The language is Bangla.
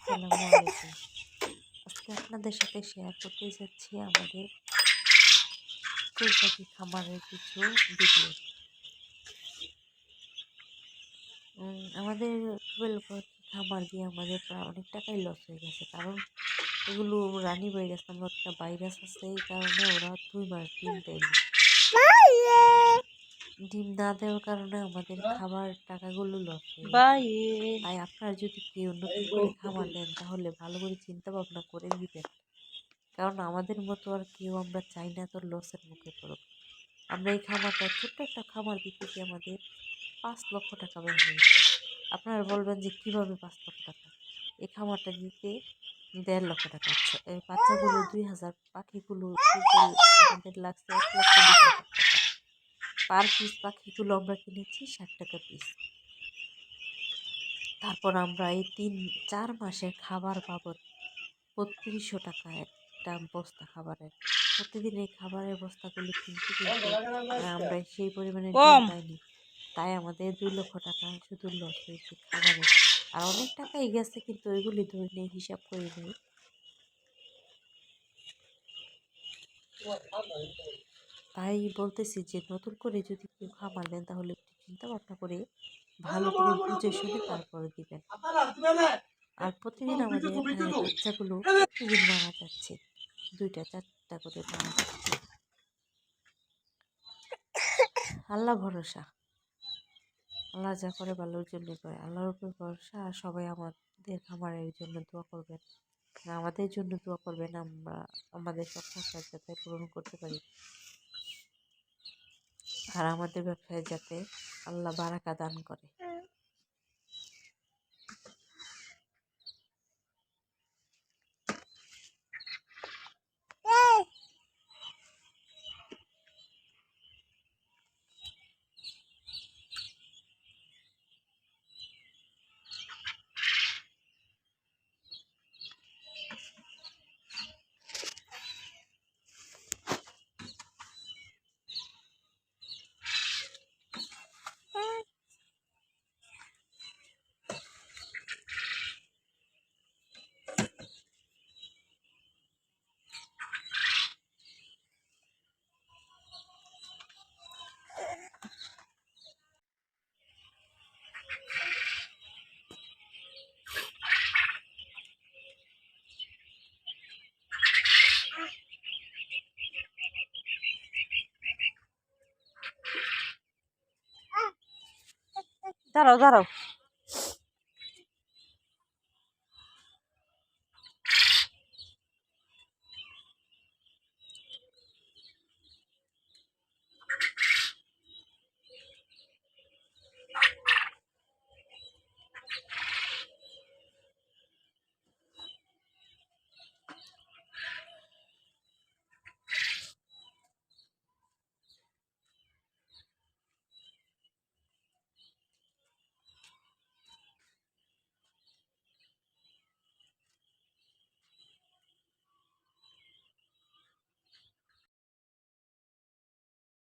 আসসালামু আলাইকুম। আজকে আপনাদের সাথে শেয়ার করতে যাচ্ছি আমাদের কুকুর পাখি খামারের কিছু ভিডিও। আমাদের কোয়েল পাখি খামার দিয়ে আমাদের প্রায় অনেক টাকাই লস হয়ে গেছে, কারণ এগুলো রানী ভাইরাস নামক একটা ভাইরাস আছে। এই কারণে ওরা 2 মাস ডিম দেয়নি। ডিম না দেওয়ার কারণে আমাদের খাবার টাকাগুলো লস হয়ে গেছে। তাই আপনারা যদি কেউ নতুন করে খামার দেন তাহলে ভালো করে চিন্তা ভাবনা করে দিবেন, কারণ আমাদের মতো আর কেউ আমরা চাই না তো লসের মুখে পড়ুক। আমরা এই খামারটা, ছোট্ট একটা খামার দিতেছি আমাদের 5 লক্ষ টাকা ব্যয় হয়েছে। আপনারা বলবেন যে কিভাবে 5 লক্ষ টাকা? এই খামারটা দিতে 1.5 লক্ষ টাকা। আচ্ছা, এই বাচ্চাগুলো 2000, পাখিগুলো টোটাল আমাদের লাগছে 1,20,000 টাকা। পার পিস পাখিগুলো আমরা কিনেছি 60 টাকা পিস। তারপর আমরা এই 3-4 মাসের খাবার বাবদ 3200 টাকা একটা বস্তা খাবারের। প্রতিদিন এই খাবারের বস্তাগুলো কিনতে কিনতে আমরা সেই পরিমাণে ডিম পাইনি। তাই আমাদের 2 লক্ষ টাকা শুধু লস হয়েছে খাবারে। আর অনেক টাকাই গেছে, কিন্তু ওইগুলি ধরে নেই, হিসাব করে নেই। তাই বলতেছি যে নতুন করে যদি কেউ খাবার নেন তাহলে একটু চিন্তা ভাবনা করে ভালো করে বুঝে শুনে তারপরে দিবেন। আর প্রতিদিন আমাদের এখানে বাচ্চাগুলো প্রতিদিন মারা যাচ্ছে, 2টা-4টা করে মারা যাচ্ছে। আল্লাহ ভরসা, আল্লাহ যা করে ভালোর জন্য করে। আল্লাহর উপর ভরসা। আর সবাই আমাদের খামারের জন্য দোয়া করবেন, আমাদের জন্য দোয়া করবেন, আমরা আমাদের স্বপ্নটা যাতে পূরণ করতে পারি, আর আমাদের ব্যবসায় যাতে আল্লাহ বারাকা দান করে। দাঁড়াও দাঁড়াও।